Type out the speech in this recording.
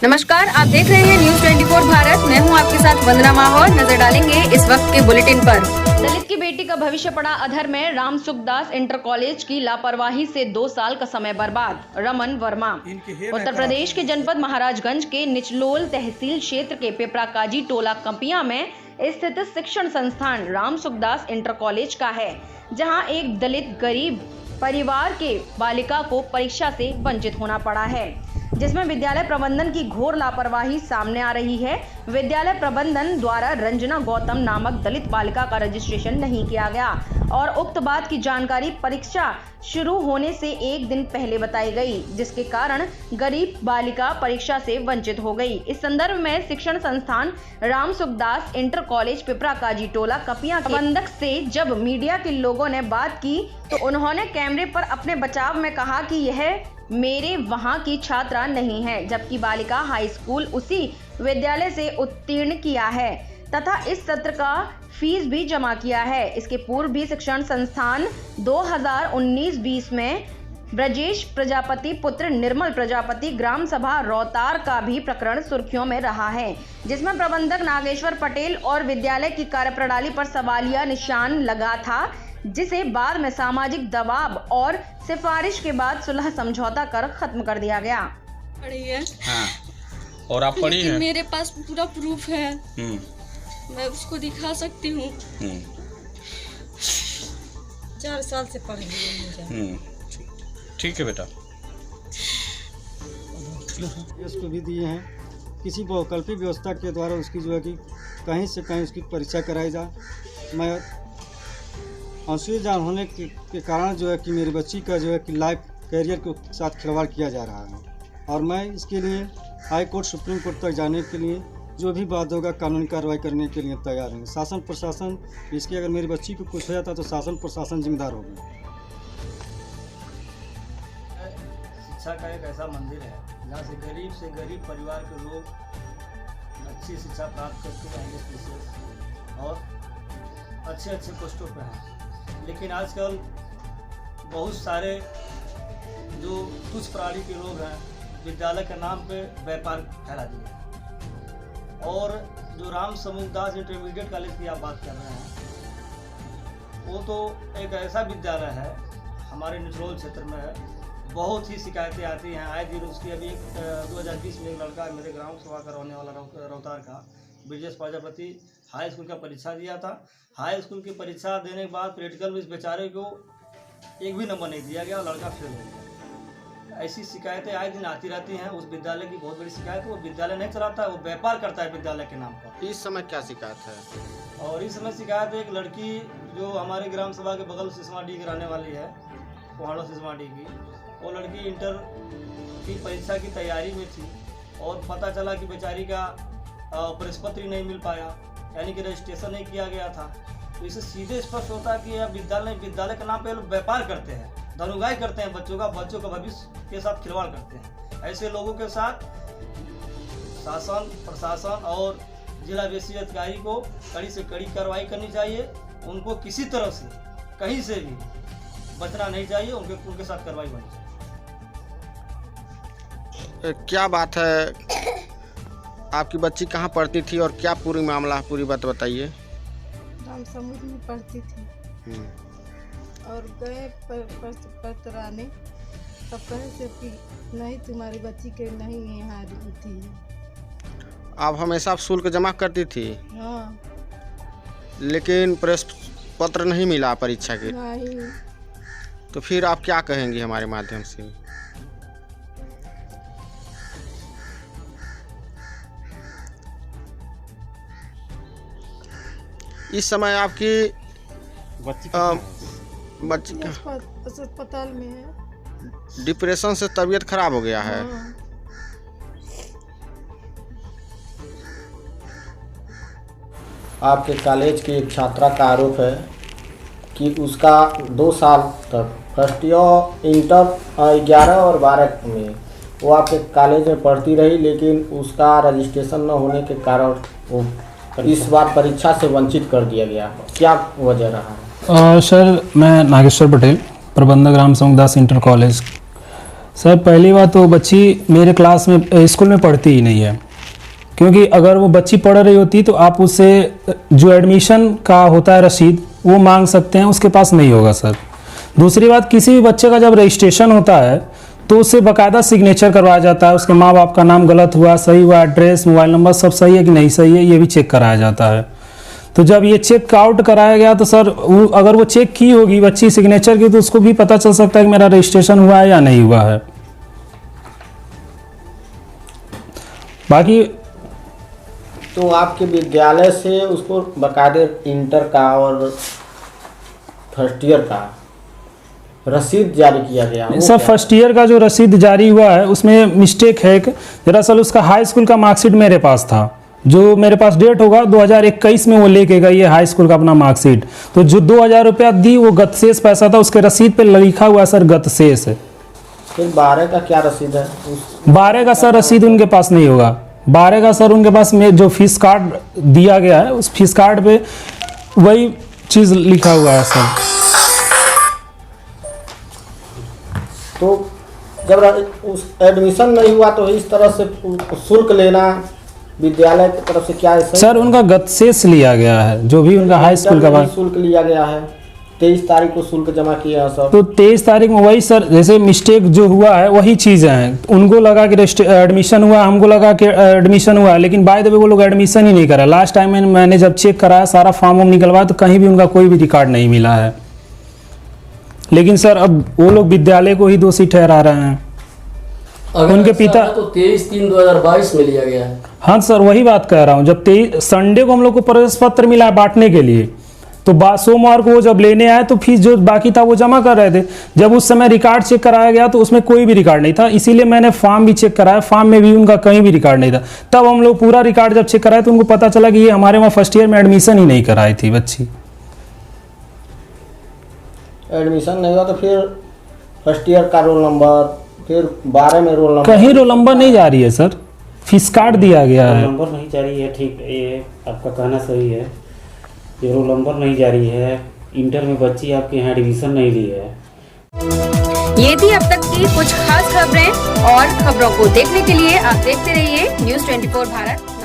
नमस्कार, आप देख रहे हैं न्यूज 24 भारत। मैं हूं आपके साथ वंदना माहौर। नजर डालेंगे इस वक्त के बुलेटिन पर। दलित की बेटी का भविष्य पड़ा अधर में, राम सुखदास इंटर कॉलेज की लापरवाही से 2 साल का समय बर्बाद। रमन वर्मा। उत्तर प्रदेश के जनपद महाराजगंज के निचलोल तहसील क्षेत्र के पिपराकाजी टोला कंपिया में स्थित शिक्षण संस्थान राम सुखदास इंटर कॉलेज का है, जहां एक दलित गरीब परिवार के बालिका को परीक्षा से वंचित होना पड़ा है, जिसमें विद्यालय प्रबंधन की घोर लापरवाही सामने आ रही है। विद्यालय प्रबंधन द्वारा रंजना गौतम नामक दलित बालिका का रजिस्ट्रेशन नहीं किया गया और उक्त बात की जानकारी परीक्षा शुरू होने से एक दिन पहले बताई गई, जिसके कारण गरीब बालिका परीक्षा से वंचित हो गई। इस संदर्भ में शिक्षण संस्थान राम सुखदास इंटर कॉलेज पिपराकाजी टोला कपिया के प्रबंधक से जब मीडिया के लोगों ने बात की तो उन्होंने कैमरे पर अपने बचाव में कहा कि यह मेरे वहां की छात्रा नहीं है, जबकि बालिका हाई स्कूल उसी विद्यालय से उत्तीर्ण किया है तथा इस सत्र का फीस भी जमा किया है। इसके पूर्व भी शिक्षण संस्थान 2019-20 में ब्रजेश प्रजापति पुत्र निर्मल प्रजापति ग्राम सभा रोहतार का भी प्रकरण सुर्खियों में रहा है, जिसमें प्रबंधक नागेश्वर पटेल और विद्यालय की कार्यप्रणाली पर सवालिया निशान लगा था, जिसे बाद में सामाजिक दबाव और सिफारिश के बाद सुलह समझौता कर खत्म कर दिया गया। पढ़ी है। हाँ। और आप पढ़ी हैं? मेरे पास पूरा प्रूफ है, मैं उसको दिखा सकती हूँ। 4 साल से पढ़ रही हूँ। ठीक है बेटा। उसको भी दिए हैं, किसी वैकल्पिक व्यवस्था के द्वारा उसकी जो है कि कहीं से कहीं उसकी परीक्षा कराई जाए। मैं आंसू जान होने के कारण जो है कि मेरी बच्ची का जो है कि लाइफ कैरियर के साथ खिलवाड़ किया जा रहा है और मैं इसके लिए हाई कोर्ट सुप्रीम कोर्ट तक जाने के लिए जो भी बात होगा कानूनी कार्रवाई करने के लिए तैयार हैं। शासन प्रशासन इसकी अगर मेरी बच्ची को कुछ हो जाता तो शासन प्रशासन जिम्मेदार होगा। शिक्षा का एक ऐसा मंदिर है जहाँ से गरीब परिवार के लोग अच्छी शिक्षा प्राप्त करके आएंगे और अच्छे पोस्टों पर हैं। लेकिन आजकल बहुत सारे जो तुच्छ प्राणी के लोग हैं विद्यालय के नाम पे व्यापार फैला दिए और जो राम सुखदास इंटरमीडिएट कॉलेज की आप बात कर रहे हैं वो तो एक ऐसा विद्यालय है हमारे निचलोल क्षेत्र में है। बहुत ही शिकायतें आती हैं आए दिन उसकी। अभी 2020 में एक लड़का मेरे ग्राम सभा का रहने वाला रोहतार का ब्रजेश प्रजापति हाई स्कूल का परीक्षा दिया था। हाई स्कूल की परीक्षा देने के बाद प्रैक्टिकल में इस बेचारे को एक भी नंबर नहीं दिया गया और लड़का फेल हो गया। ऐसी शिकायतें आए दिन आती रहती हैं। उस विद्यालय की बहुत बड़ी शिकायत है, वो विद्यालय नहीं चलाता है, वो व्यापार करता है विद्यालय के नाम पर। इस समय क्या शिकायत है? और इस समय शिकायत है एक लड़की जो हमारे ग्राम सभा के बगल सिसमाडी की रहने वाली है, पहाड़ों सिसमाडी की, वो लड़की इंटर की परीक्षा की तैयारी में थी और पता चला कि बेचारी का प्रवेश पत्र नहीं मिल पाया, यानी कि रजिस्ट्रेशन नहीं किया गया था। तो इससे सीधे स्पष्ट होता है कि यह विद्यालय के नाम पे लोग व्यापार करते हैं, धनुगाई करते हैं, बच्चों का भविष्य के साथ खिलवाड़ करते हैं। ऐसे लोगों के साथ शासन प्रशासन और जिला विशेष अधिकारी को कड़ी से कड़ी कार्रवाई करनी चाहिए। उनको किसी तरह से कहीं से भी बचना नहीं चाहिए, उनके साथ कार्रवाई होनी चाहिए। क्या बात है, आपकी बच्ची कहाँ पढ़ती थी और क्या पूरी मामला, पूरी बात बताइए। राम समुद्र में पढ़ती थी और गए पतराने, तब कहे से कि नहीं तुम्हारी बच्ची के नहीं यहाँ थी। आप हमेशा शुल्क जमा करती थी? हाँ। लेकिन प्रवेश पत्र नहीं मिला परीक्षा के? नहीं। तो फिर आप क्या कहेंगी हमारे माध्यम से? इस समय आपकी बच्ची का अस्पताल में है। डिप्रेशन से तबीयत खराब हो गया है। हाँ। आपके कॉलेज की एक छात्रा का आरोप है कि उसका 2 साल तक फर्स्ट ईयर इंटर 11 और 12 में वो आपके कॉलेज में पढ़ती रही, लेकिन उसका रजिस्ट्रेशन न होने के कारण वो इस बार परीक्षा से वंचित कर दिया गया। क्या वजह रहा है? सर, मैं नागेश्वर पटेल, प्रबंधक Ram Sukhdas inter college sir पहली बात तो बच्ची मेरे क्लास में स्कूल में पढ़ती ही नहीं है, क्योंकि अगर वो बच्ची पढ़ रही होती तो आप उससे जो एडमिशन का होता है रसीद वो मांग सकते हैं, उसके पास नहीं होगा सर। दूसरी बात, किसी भी बच्चे का जब रजिस्ट्रेशन होता है तो उससे बाकायदा सिग्नेचर करवाया जाता है, उसके माँ बाप का नाम गलत हुआ, सही हुआ, एड्रेस, मोबाइल नंबर सब सही है कि नहीं सही है, ये भी चेक कराया जाता है। तो जब ये चेक आउट कराया गया तो सर अगर वो चेक की होगी बच्ची सिग्नेचर की तो उसको भी पता चल सकता है कि मेरा रजिस्ट्रेशन हुआ है या नहीं हुआ है। बाकी तो आपके विद्यालय से उसको बाकायदे इंटर का और फर्स्ट ईयर का रसीद जारी किया गया? सर फर्स्ट ईयर का जो रसीद जारी हुआ है उसमें मिस्टेक है कि दरअसल उसका हाई स्कूल का मार्कशीट मेरे पास था, जो मेरे पास डेट होगा 2021 में वो लेके गई है हाई स्कूल का अपना मार्कशीट। तो जो 2000 रुपया दी वो गतशेष पैसा था, उसके रसीद पे लिखा हुआ है सर गतशेष है। फिर 12 का क्या रसीद है? 12 का सर रसीद उनके पास नहीं होगा। 12 का सर उनके पास में जो फीस कार्ड दिया गया है उस फीस कार्ड पे वही चीज़ लिखा हुआ है सर। तो जब उस एडमिशन नहीं हुआ तो इस तरह से शुल्क लेना विद्यालय की तरफ से क्या है सर? उनका गतशेष लिया गया है, जो भी उनका हाई स्कूल का शुल्क लिया गया है। 23 तारीख को शुल्क जमा किया है सब। तो 23 तारीख में वही सर, जैसे मिस्टेक जो हुआ है वही चीज़ें हैं। उनको लगा कि एडमिशन हुआ, हमको लगा कि एडमिशन हुआ, लेकिन बाय द वे वो लोग एडमिशन ही नहीं करा। लास्ट टाइम मैंने जब चेक कराया सारा फॉर्म निकलवाया तो कहीं भी उनका कोई भी रिकॉर्ड नहीं मिला है। लेकिन सर अब वो लोग विद्यालय को ही दोषी ठहरा रहे हैं। उनके पिता तो 23/3/2022 में लिया गया है। हाँ सर वही बात कह रहा हूँ, जब 23 संडे को हम लोग को प्रवेश पत्र मिला है बांटने के लिए, तो सोमवार को वो जब लेने आए तो फीस जो बाकी था वो जमा कर रहे थे। जब उस समय रिकॉर्ड चेक कराया गया तो उसमें कोई भी रिकॉर्ड नहीं था, इसीलिए मैंने फॉर्म भी चेक कराया, फॉर्म में भी उनका कहीं भी रिकॉर्ड नहीं था। तब हम लोग पूरा रिकॉर्ड जब चेक कराए तो उनको पता चला कि ये हमारे वहाँ फर्स्ट ईयर में एडमिशन ही नहीं कराई थी बच्ची। एडमिशन नहीं हुआ तो फिर फर्स्ट ईयर का रोल नंबर, फिर 12 में रोल नंबर, कहीं रोल नंबर नहीं जा रही है सर, फीस कार्ड दिया गया है। रोल नंबर नहीं जा रही है, ठीक है, ये आपका कहना सही है। ये रोल नंबर नहीं जा रही है, इंटर में बच्ची आपके यहाँ एडमिशन नहीं ली है। ये थी अब तक की कुछ खास खबरें, और खबरों को देखने के लिए आप देखते रहिए News 24 भारत।